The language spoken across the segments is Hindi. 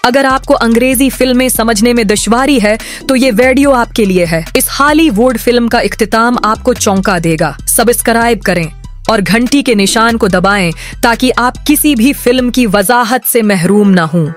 अगर आपको अंग्रेजी फिल्में समझने में दुश्वारी है तो ये वीडियो आपके लिए है। इस हॉलीवुड फिल्म का इख्तिताम आपको चौंका देगा। सब्सक्राइब करें और घंटी के निशान को दबाएं ताकि आप किसी भी फिल्म की वजाहत से महरूम ना हों।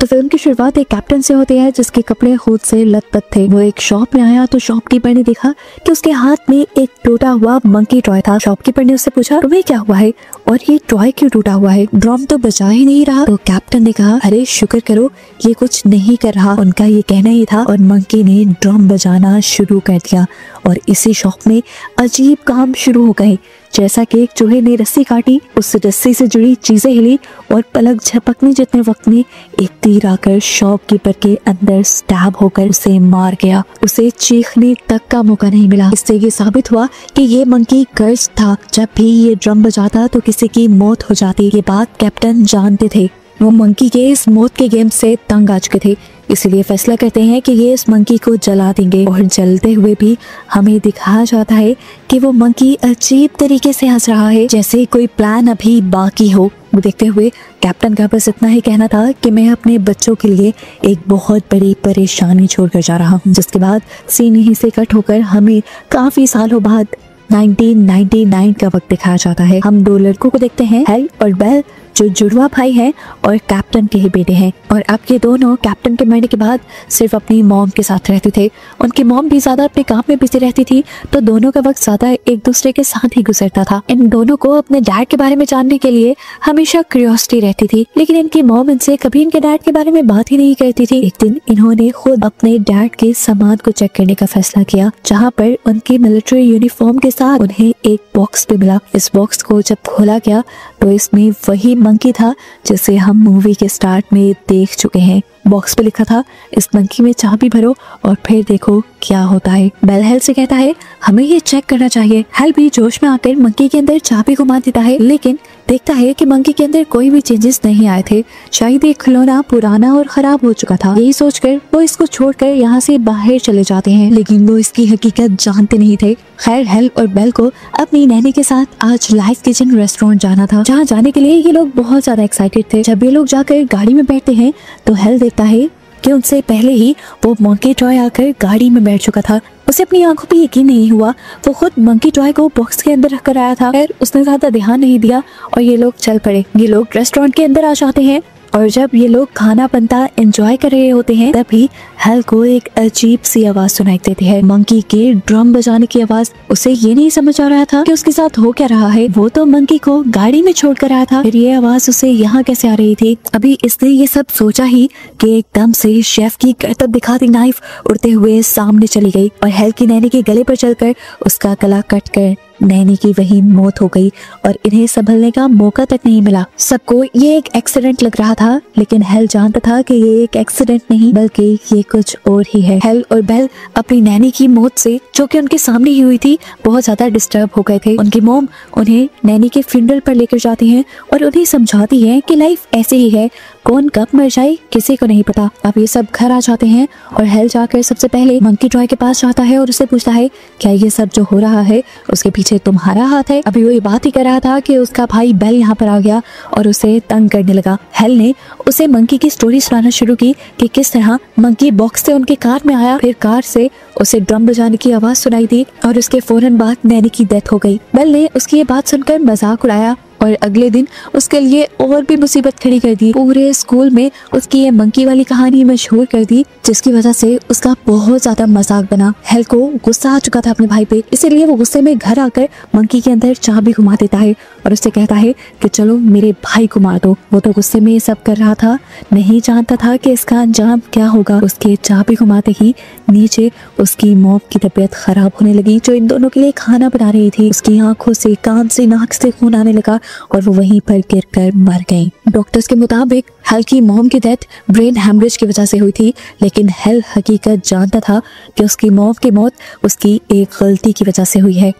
तो फिल्म की शुरुआत एक कैप्टन से होती है जिसके कपड़े खुद से लथपथ थे। वो एक शॉप में आया तो शॉपकीपर ने देखा कि उसके हाथ में एक टूटा हुआ मंकी टॉय था। शॉपकीपर ने उससे पूछा, तुम्हें क्या हुआ है और ये टॉय क्यों टूटा हुआ है? ड्रम तो बजा ही नहीं रहा। तो कैप्टन ने कहा, अरे शुक्र करो ये कुछ नहीं कर रहा। उनका ये कहना ही था और मंकी ने ड्रम बजाना शुरू कर दिया और इसी शॉप में अजीब काम शुरू हो गए। जैसा कि एक चूहे ने रस्सी काटी, उस रस्सी से जुड़ी चीजें हिली और पलक झपकने जितने वक्त में एक तीर आकर शॉपकीपर के अंदर स्टैब होकर उसे मार गया। उसे चीखने तक का मौका नहीं मिला। इससे ये साबित हुआ कि ये मंकी कर्स था। जब भी ये ड्रम बजाता तो किसी की मौत हो जाती। ये बात कैप्टन जानते थे। वो मंकी के इस मौत के गेम से तंग आ चुके थे, इसलिए फैसला करते हैं कि ये इस मंकी को जला देंगे। और जलते हुए भी हमें दिखाया जाता है कि वो मंकी अजीब तरीके से हंस रहा है, जैसे कोई प्लान अभी बाकी हो। वो देखते हुए कैप्टन का बस इतना ही कहना था कि मैं अपने बच्चों के लिए एक बहुत बड़ी परेशानी छोड़कर जा रहा हूँ। जिसके बाद सीन यहीं से कट होकर हमें काफी सालों बाद 1999 का वक्त दिखाया जाता है। हम दो लड़कों को देखते हैं, हेल और बेल, जो जुड़वा भाई हैं और कैप्टन के ही बेटे हैं। और अब ये दोनों कैप्टन के मरने के बाद सिर्फ अपनी मॉम के साथ रहते थे। उनकी मॉम भी ज्यादा अपने काम में बिजी रहती थी, तो दोनों का वक्त ज्यादा एक दूसरे के साथ ही गुजरता था। इन दोनों को अपने डैड के बारे में जानने के लिए हमेशा क्यूरियोसिटी रहती थी, लेकिन इनकी मॉम इनसे कभी इनके डैड के बारे में बात ही नहीं करती थी। एक दिन इन्होंने खुद अपने डैड के सामान को चेक करने का फैसला किया, जहाँ पर उनके मिलिट्री यूनिफॉर्म के साथ उन्हें एक बॉक्स भी मिला। इस बॉक्स को जब खोला गया तो इसमें वही मंकी था जिसे हम मूवी के स्टार्ट में देख चुके हैं। बॉक्स पे लिखा था, इस मंकी में चाबी भरो और फिर देखो क्या होता है। बेल हेल से कहता है, हमें ये चेक करना चाहिए। हेल भी जोश में आकर मंकी के अंदर चाबी को मार देता है, लेकिन देखता है कि मंकी के अंदर कोई भी चेंजेस नहीं आए थे। शायद ये खिलौना पुराना और खराब हो चुका था। यही सोचकर वो इसको छोड़कर यहाँ से बाहर चले जाते हैं, लेकिन वो इसकी हकीकत जानते नहीं थे। खैर, हेल और बेल को अपनी नैनी के साथ आज लाइफ किचन रेस्टोरेंट जाना था, जहाँ जाने के लिए ये लोग बहुत ज्यादा एक्साइटेड थे। जब ये लोग जाकर गाड़ी में बैठते हैं तो हेल देखता है कि उनसे पहले ही वो मंकी टॉय आकर गाड़ी में बैठ चुका था। उसे अपनी आंखों पे यकीन नहीं हुआ। वो खुद मंकी टॉय को बॉक्स के अंदर रख कर आया था। फिर उसने ज्यादा ध्यान नहीं दिया और ये लोग चल पड़े। ये लोग रेस्टोरेंट के अंदर आ जाते हैं और जब ये लोग खाना बनता एंजॉय कर रहे होते हैं, तभी हेल को एक अजीब सी आवाज सुनाई देती है, मंकी के ड्रम बजाने की आवाज। उसे ये नहीं समझ आ रहा था कि उसके साथ हो क्या रहा है। वो तो मंकी को गाड़ी में छोड़कर आया था, फिर ये आवाज उसे यहाँ कैसे आ रही थी? अभी इसने ये सब सोचा ही कि एकदम से शेफ की करतब दिखाती नाइफ उड़ते हुए सामने चली गई और हेल की नैनी के गले पर चलकर उसका गला कट कर नैनी की वही मौत हो गई और इन्हें संभलने का मौका तक नहीं मिला। सबको ये एक एक्सीडेंट लग रहा था, लेकिन हेल जानता था कि ये एक एक्सीडेंट नहीं बल्कि ये कुछ और ही है। हेल और बेल अपनी नैनी की मौत से, जो कि उनके सामने ही हुई थी, बहुत ज्यादा डिस्टर्ब हो गए थे। उनकी मॉम उन्हें नैनी के फ्यूनरल पर लेकर जाती है और उन्हें समझाती है कि लाइफ ऐसे ही है, कौन कब मर जाए किसी को नहीं पता। अब ये सब घर आ जाते हैं और हेल जाकर सबसे पहले मंकी टॉय के पास जाता है और उससे पूछता है, क्या ये सब जो हो रहा है उसके पीछे तुम्हारा हाथ है? अभी वो ये बात ही कर रहा था कि उसका भाई बेल यहाँ पर आ गया और उसे तंग करने लगा। हेल ने उसे मंकी की स्टोरी सुनाना शुरू की कि किस तरह मंकी बॉक्स से उनके कार में आया, फिर कार से उसे ड्रम बजाने की आवाज सुनाई दी और उसके फौरन बाद नैनी की डेथ हो गई। बेल ने उसकी ये बात सुनकर मजाक उड़ाया और अगले दिन उसके लिए और भी मुसीबत खड़ी कर दी। पूरे स्कूल में उसकी ये मंकी वाली कहानी मशहूर कर दी, जिसकी वजह से उसका बहुत ज्यादा मजाक बना। हेल को गुस्सा आ चुका था अपने भाई पे, इसीलिए वो गुस्से में घर आकर मंकी के अंदर चाबी घुमा देता है और उससे कहता है कि चलो मेरे भाई को मार दो। वो तो गुस्से में ये सब कर रहा था, नहीं जानता था कि इसका अंजाम क्या होगा। उसके चाबी घुमाते ही नीचे उसकी मॉम की तबीयत खराब होने लगी, जो इन दोनों के लिए खाना बना रही थी। उसकी आंखों से, कान से, नाक से खून आने लगा और वो वहीं पर गिरकर मर गई। डॉक्टर्स के मुताबिक हेल की मॉम की डेथ ब्रेन हैमरेज की वजह से हुई थी, लेकिन हेल हकीकत जानता था कि उसकी मॉम की मौत उसकी एक गलती की वजह से हुई है।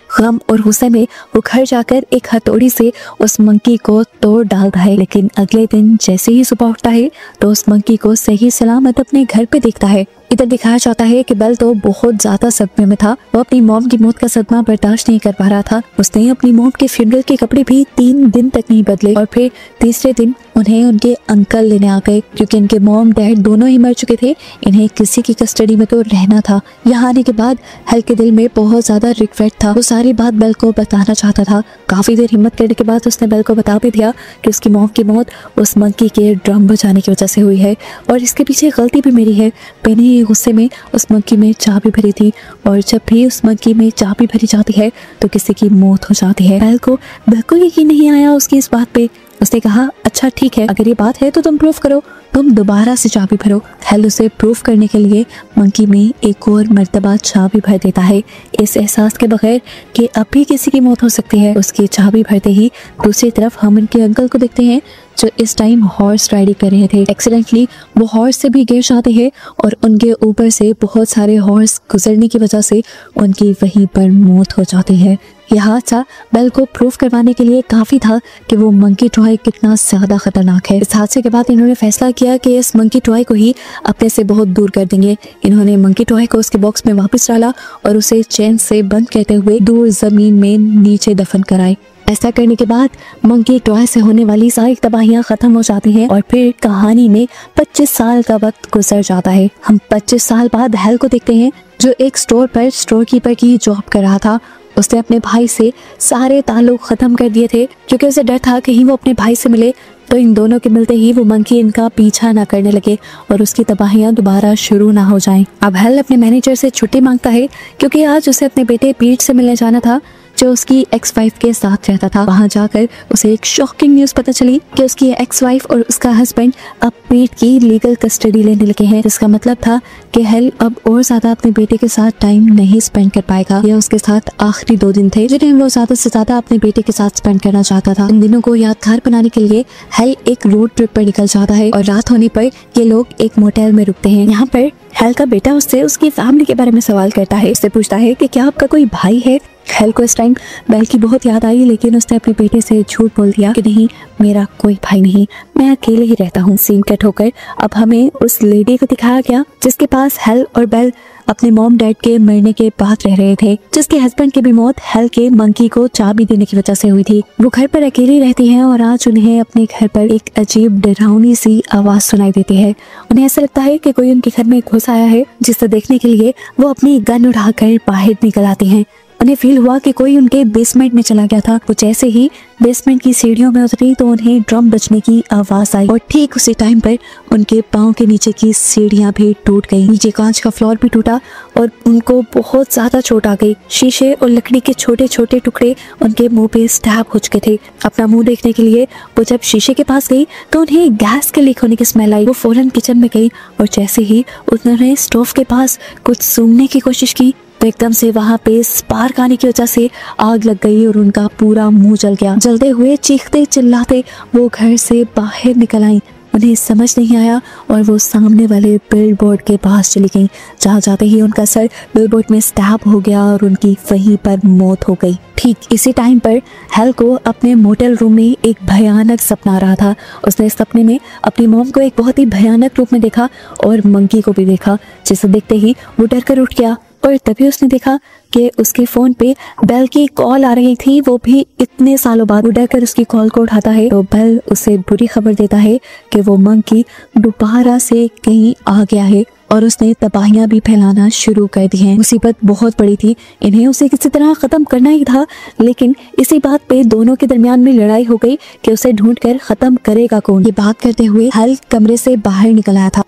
गम और गुस्से में वो घर जाकर एक हथौड़ी से उस मंकी को तोड़ डालता है, लेकिन अगले दिन जैसे ही सुबह उठता है तो उस मंकी को सही सलामत अपने घर पे देखता है। इधर दिखाया जाता है कि बेल तो बहुत ज्यादा सदमे में था। वो अपनी मॉम की मौत का सदमा बर्दाश्त नहीं कर पा रहा था। उसने अपनी मॉम के फ्यूनरल के कपड़े भी 3 दिन तक नहीं बदले और फिर तीसरे दिन उन्हें उनके अंकल लेने आ गए, क्योंकि इनके मॉम डैड दोनों ही मर चुके थे। इन्हें किसी की कस्टडी में तो रहना था। यहाँ आने के बाद हेल के दिल में बहुत ज्यादा रिग्रेट था। वो सारी बात बेल को बताना चाहता था। काफी देर हिम्मत करने के बाद उसने बेल को बता भी दिया कि उसकी मॉम की मौत उस मंकी के ड्रम बजाने की वजह से हुई है और इसके पीछे गलती भी मेरी है। मैंने ये गुस्से में उस मंकी में चाबी भरी थी और जब भी उस मंकी में चाबी भरी जाती है तो किसी की मौत हो जाती है। बेल को बिल्कुल यकीन नहीं आया उसकी इस बात पे। उसने कहा, अच्छा ठीक है, अगर ये बात है तो तुम प्रूफ करो, तुम दोबारा से चाबी भरो। हेल उसे प्रूफ करने के लिए मंकी में एक और मर्तबा चाबी भर देता है, इस एहसास के बगैर कि अब भी किसी की मौत हो सकती है। उसकी चाबी भरते ही दूसरी तरफ हम उनके अंकल को देखते हैं जो इस टाइम हॉर्स राइडिंग कर रहे थे। एक्सीडेंटली वो हॉर्स से भी गिर जाते हैं और उनके ऊपर से बहुत सारे हॉर्स गुजरने की वजह से उनकी वहीं पर मौत हो जाती है। यह हादसा बेल को प्रूफ करवाने के लिए काफी था कि वो मंकी टॉय कितना ज्यादा खतरनाक है। इस हादसे के बाद इन्होंने फैसला किया कि इस मंकी टॉय को ही अपने से बहुत दूर कर देंगे। इन्होंने मंकी टॉय को उसके बॉक्स में वापस डाला और उसे चेन से बंद करते हुए दूर जमीन में नीचे दफन कराए। ऐसा करने के बाद मंकी टॉय से होने वाली सारी तबाहियां खत्म हो जाती हैं और फिर कहानी में 25 साल का वक्त गुजर जाता है। हम 25 साल बाद हेल को देखते हैं जो एक स्टोर पर स्टोर कीपर की जॉब कर रहा था। उसने अपने भाई से सारे ताल्लुक खत्म कर दिए थे क्योंकि उसे डर था कहीं वो अपने भाई से मिले तो इन दोनों के मिलते ही वो मंकी इनका पीछा ना करने लगे और उसकी तबाहियां दोबारा शुरू ना हो जाएं। अब हेल अपने मैनेजर से छुट्टी मांगता है क्योंकि आज उसे अपने बेटे पीट से मिलने जाना था जो उसकी एक्स वाइफ के साथ रहता था। वहां जाकर उसे एक शॉकिंग न्यूज पता चली कि उसकी एक्स वाइफ और उसका हस्बैंड अब पीट की लीगल कस्टडी लेने लगे हैं, जिसका मतलब था कि हेल अब और ज्यादा अपने बेटे के साथ टाइम नहीं स्पेंड कर पाएगा। यह उसके साथ आखिरी 2 दिन थे जिन्हें वो ज्यादा से ज्यादा अपने बेटे के साथ स्पेंड करना चाहता था। इन दिनों को यादगार बनाने के लिए हेल एक रोड ट्रिप पर निकल जाता है और रात होने पर ये लोग एक मोटेल में रुकते हैं। यहाँ पर हेल का बेटा उससे उसकी फैमिली के बारे में सवाल करता है। उससे पूछता है कि क्या आपका कोई भाई है। हेल को इस टाइम बेल की बहुत याद आई, लेकिन उसने अपने बेटे से झूठ बोल दिया कि नहीं, मेरा कोई भाई नहीं, मैं अकेले ही रहता हूँ। सीन कट होकर अब हमें उस लेडी को दिखाया गया जिसके पास हेल और बेल अपने मॉम डैड के मरने के बाद रह रहे थे, जिसके हस्बैंड की भी मौत हेल के मंकी को चाबी देने की वजह से हुई थी। वो घर पर अकेली रहती हैं और आज उन्हें अपने घर पर एक अजीब डरावनी सी आवाज सुनाई देती है। उन्हें ऐसा लगता है कि कोई उनके घर में घुस आया है, जिसे देखने के लिए वो अपनी गन उठाकर बाहर निकल आती हैं। उन्हें फील हुआ कि कोई उनके बेसमेंट में चला गया था। वो जैसे ही बेसमेंट की सीढ़ियों में उतरी तो उन्हें ड्रम बजने की आवाज आई और ठीक उसी टाइम पर उनके पाँव के नीचे की सीढ़ियां भी टूट गई। नीचे कांच का फ्लोर भी टूटा और उनको बहुत ज्यादा चोट आ गई। शीशे और लकड़ी के छोटे छोटे टुकड़े उनके मुंह पे स्टैब हो चुके थे। अपना मुंह देखने के लिए वो जब शीशे के पास गई तो उन्हें गैस के लीक होने की स्मेल आई। वो फौरन किचन में गई और जैसे ही उन्होंने स्टोव के पास कुछ सूंघने की कोशिश की तो एकदम से वहाँ पे स्पार्क आने की वजह से आग लग गई और उनका पूरा मुंह जल गया। जलते हुए चीखते चिल्लाते वो घर से बाहर निकल आई। उन्हें समझ नहीं आया और वो सामने वाले बिलबोर्ड के पास चली गई, जहाँ जाते ही उनका सर बिलबोर्ड में स्टैब हो गया और उनकी वहीं पर मौत हो गई। ठीक इसी टाइम पर हेल को अपने मोटेल रूम में एक भयानक सपना आ रहा था। उसने इस सपने में अपनी मॉम को एक बहुत ही भयानक रूप में देखा और मंकी को भी देखा, जिसे देखते ही वो डर कर उठ गया और तभी उसने देखा कि उसके फोन पे बेल की कॉल आ रही थी, वो भी इतने सालों बाद। वो डरकर उसकी कॉल को उठाता है तो बेल उसे बुरी खबर देता है कि वो मंकी दोबारा से कहीं आ गया है और उसने तबाहियां भी फैलाना शुरू कर दी हैं। मुसीबत बहुत बड़ी थी, इन्हें उसे किसी तरह खत्म करना ही था, लेकिन इसी बात पे दोनों के दरमियान में लड़ाई हो गई कि उसे ढूंढकर खत्म करेगा कौन। ये बात करते हुए हेल कमरे से बाहर निकल आया था।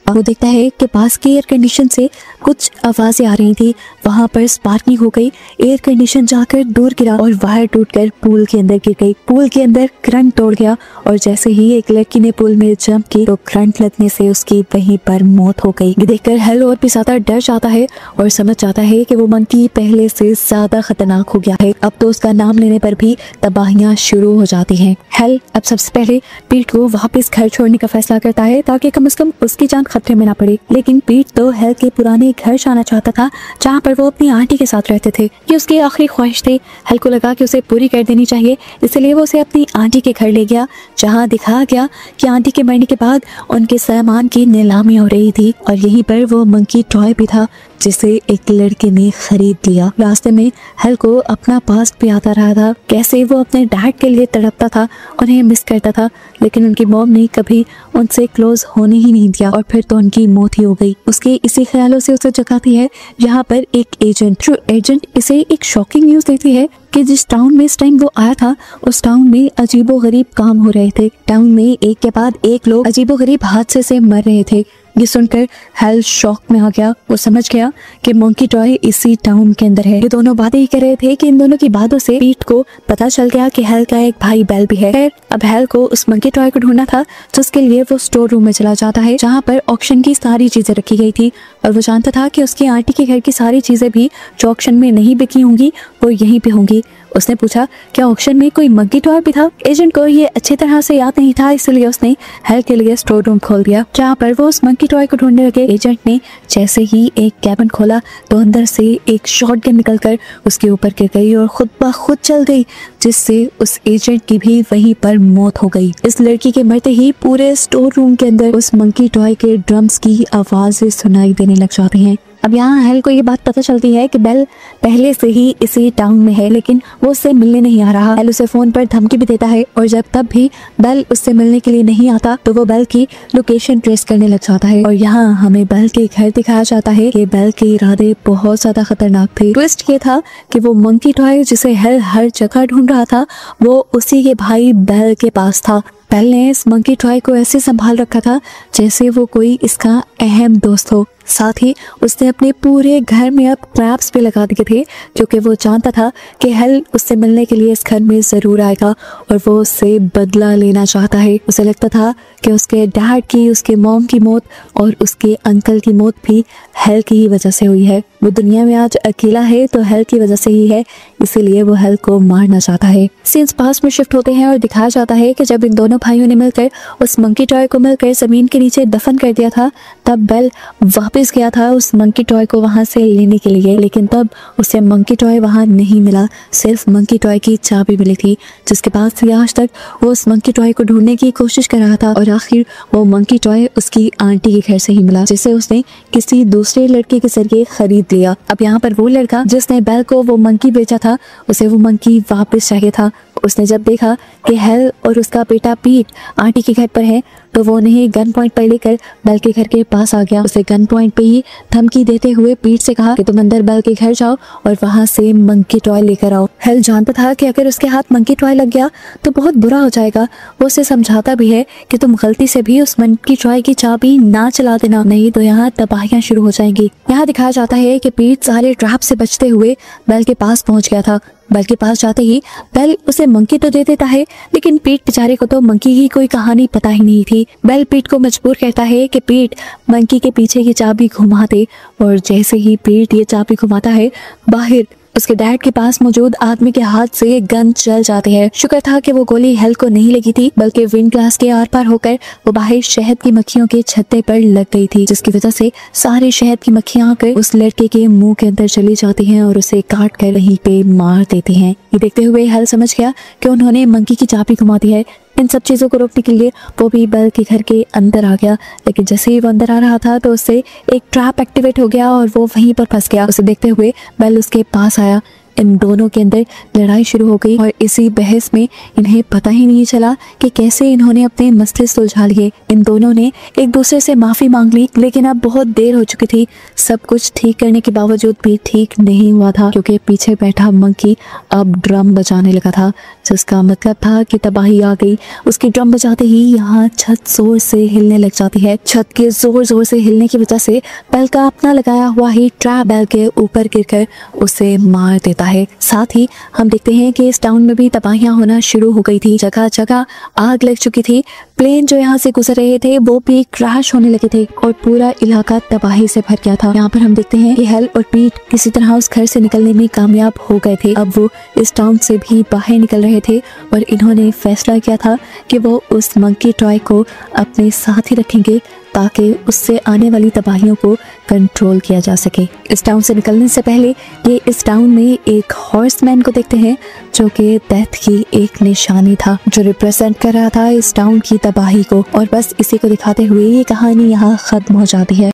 वो देखता है कि पास के एयर कंडीशन से कुछ आवाजें आ रही थी। वहां पर स्पार्किंग हो गई, एयर कंडीशन जाकर दूर गिरा और वायर टूटकर पूल के अंदर गिर गई। पूल के अंदर करंट तोड़ गया और जैसे ही एक लड़की ने पूल में जंप की तो करंट लगने से उसकी वहीं पर मौत हो गई। ये देखकर हेल और भी ज्यादा डर जाता है और समझ जाता है कि वो मंकी पहले से ज्यादा खतरनाक हो गया है। अब तो उसका नाम लेने पर भी तबाहियां शुरू हो जाती हैं। हेल अब सबसे पहले पीट को वापस घर छोड़ने का फैसला करता है ताकि कम से कम उसकी जान खतरे में ना पड़े। लेकिन पीट तो हेल के पुराने घर जाना चाहता था जहाँ पर वो अपनी आंटी के साथ रहते थे। ये उसकी आखिरी ख्वाहिश थी। हेल को लगा कि उसे पूरी कर देनी चाहिए, इसलिए वो उसे अपनी आंटी के घर ले गया जहाँ दिखाया गया कि आंटी के मरने के बाद उनके सामान की नीलामी हो रही थी और यहीं पर वो मंकी टॉय भी था जिसे एक लड़के ने खरीद लिया। रास्ते में हल को अपना पास्ट भी आता रहा था, कैसे वो अपने डैड के लिए तड़पता था, उन्हें मिस करता था, लेकिन उनकी मॉम ने कभी उनसे क्लोज होने ही नहीं दिया और फिर तो उनकी मौत ही हो गई। उसके इसी ख्यालों से उसे जगाती है जहाँ पर एक एजेंट इसे एक शॉकिंग न्यूज देती है कि जिस टाउन में इस टाइम वो आया था उस टाउन में अजीबोगरीब काम हो रहे थे। टाउन में एक के बाद एक लोग अजीबोगरीब हादसे से मर रहे थे। ये सुनकर हेल शॉक में आ गया। वो समझ गया कि मंकी टॉय इसी टाउन के अंदर है। ये दोनों बातें ही कर रहे थे कि इन दोनों की बातों से पीट को पता चल गया कि हेल का एक भाई बेल भी है। फिर अब हेल को उस मंकी टॉय को ढूंढना था, जिसके लिए वो स्टोर रूम में चला जाता है जहाँ पर ऑक्शन की सारी चीजें रखी गई थी और वो जानता था कि उसकी आंटी के घर की सारी चीजें भी जो ऑक्शन में नहीं बिकी होंगी वो यहीं पे होंगी। उसने पूछा क्या ऑक्शन में कोई मंकी टॉय भी था। एजेंट को ये अच्छी तरह से याद नहीं था, इसलिए उसने हेल के लिए स्टोर रूम खोल दिया जहाँ पर वो उस मंकी टॉय को ढूंढने लगे। एजेंट ने जैसे ही एक कैबिन खोला तो अंदर से एक शॉटगन निकलकर उसके ऊपर गिर गई और खुद ब खुद चल गई, जिससे उस एजेंट की भी वहीं पर मौत हो गई। इस लड़की के मरते ही पूरे स्टोर रूम के अंदर उस मंकी टॉय के ड्रम्स की आवाजें सुनाई देने लग जाती हैं। अब यहाँ हेल को ये बात पता चलती है कि बेल पहले से ही इसी टाउन में है, लेकिन वो उससे मिलने नहीं आ रहा। हेल उसे फोन पर धमकी भी देता है और जब तब भी बेल उससे मिलने के लिए नहीं आता तो वो बेल की लोकेशन ट्रेस करने लग जाता है। और यहाँ हमें बेल के घर दिखाया जाता है कि बेल के इरादे बहुत ज्यादा खतरनाक थे। ट्विस्ट ये था कि वो मंकी टॉय जिसे हेल हर जगह ढूंढ रहा था वो उसी के भाई बेल के पास था। बेल ने इस मंकी टॉय को ऐसे संभाल रखा था जैसे वो कोई इसका अहम दोस्त हो। साथ ही उसने अपने पूरे घर में अब ट्रैप्स भी लगा दिए थे, क्योंकि वो जानता था कि हेल उससे मिलने के लिए इस घर में जरूर आएगा और वो उससे बदला लेना चाहता है। उसे लगता था कि उसके डैड की, उसके मॉम की मौत और उसके अंकल की मौत भी हेल की ही वजह से हुई है। वो दुनिया में आज अकेला है तो हेल की वजह से ही है, इसीलिए वो हेल को मारना चाहता है। सीन्स पास्ट में शिफ्ट होते हैं और दिखाया जाता है कि जब इन दोनों भाइयों ने मिलकर उस मंकी टॉय को मिलकर जमीन के नीचे दफन कर दिया था, तब बेल वापस गया था उस मंकी टॉय को वहां से लेने के लिए, लेकिन तब उसे मंकी टॉय वहां नहीं मिला, सिर्फ मंकी टॉय की चाबी मिली थी, जिसके बाद से आज तक वो उस मंकी टॉय को ढूंढने की कोशिश कर रहा था और आखिर वो मंकी टॉय उसकी आंटी के घर से ही मिला, जिसे उसने किसी दूसरे लड़के के जरिए खरीद लिया। अब यहाँ पर वो लड़का जिसने बेल को वो मंकी बेचा था, उसे वो मंकी वापस चाहिए था। उसने जब देखा कि हेल और उसका बेटा पीट आंटी के घर पर है तो वो उन्हें गन पॉइंट पर लेकर बेल के घर के पास आ गया। उसे गन पॉइंट पे ही धमकी देते हुए पीट से कहा कि तुम अंदर बेल के घर जाओ और वहां से मंकी टॉय लेकर आओ। हेल जानता था कि अगर उसके हाथ मंकी टॉय लग गया तो बहुत बुरा हो जाएगा। वो उसे समझाता भी है कि तुम गलती से भी उस मंकी टॉय की चाबी ना चला देना, नहीं तो यहाँ तबाहियां शुरू हो जाएंगी। यहाँ दिखाया जाता है कि पीट सारे ट्रैप से बचते हुए बेल के पास पहुंच गया था। बेल के पास जाते ही बेल उसे मंकी तो दे देता है, लेकिन पीट बेचारे को तो मंकी की कोई कहानी पता ही नहीं थी। बेल पीट को मजबूर करता है कि पीट मंकी के पीछे की चाबी घुमा दे और जैसे ही पीट ये चाबी घुमाता है, बाहर उसके डैड के पास मौजूद आदमी के हाथ से गन चल जाती है। शुक्र था कि वो गोली हेल को नहीं लगी थी, बल्कि विंड ग्लास के आर पार होकर वो बाहर शहद की मक्खियों के छत्ते पर लग गई थी, जिसकी वजह से सारे शहद की मक्खियां आकर उस लड़के के मुंह के अंदर चली जाती हैं और उसे काट कर वहीं पे मार देती हैं। ये देखते हुए हेल समझ गया कि उन्होंने मंकी की चाबी घुमा दी है। इन सब चीजों को रोकने के लिए वो भी बेल के घर के अंदर आ गया, लेकिन जैसे ही वो अंदर आ रहा था तो उससे एक ट्रैप एक्टिवेट हो गया और वो वहीं पर फंस गया। उसे देखते हुए बेल उसके पास आया। इन दोनों के अंदर लड़ाई शुरू हो गई और इसी बहस में इन्हें पता ही नहीं चला कि कैसे इन्होंने अपने मसले सुलझा लिए। इन दोनों ने एक दूसरे से माफी मांग ली, लेकिन अब बहुत देर हो चुकी थी। सब कुछ ठीक करने के बावजूद भी ठीक नहीं हुआ था, क्योंकि पीछे बैठा मंकी अब ड्रम बजाने लगा था, जिसका मतलब था कि तबाही आ गई। उसकी ड्रम बजाते ही यहाँ छत जोर से हिलने लग जाती है। छत के जोर जोर से हिलने की वजह से बेल का अपना लगाया हुआ ही ट्रैप बेल के ऊपर गिरकर उसे मार देता है। साथ ही हम देखते हैं कि इस टाउन में भी तबाहियां होना शुरू हो गई थी। जगह जगह आग लग चुकी थी। प्लेन जो यहाँ से गुजर रहे थे वो भी क्रैश होने लगे थे और पूरा इलाका तबाही से भर गया था। यहाँ पर हम देखते हैं कि हेल और पीट किसी तरह उस घर से निकलने में कामयाब हो गए थे। अब वो इस टाउन से भी बाहर निकल रहे थे और इन्होंने फैसला किया था कि वो उस मंकी टॉय को अपने साथ ही रखेंगे ताकि उससे आने वाली तबाहियों को कंट्रोल किया जा सके। इस टाउन से निकलने से पहले ये इस टाउन में एक हॉर्समैन को देखते हैं जो कि डेथ की एक निशानी था, जो रिप्रेजेंट कर रहा था इस टाउन की तबाही को। और बस इसी को दिखाते हुए ये कहानी यहाँ खत्म हो जाती है।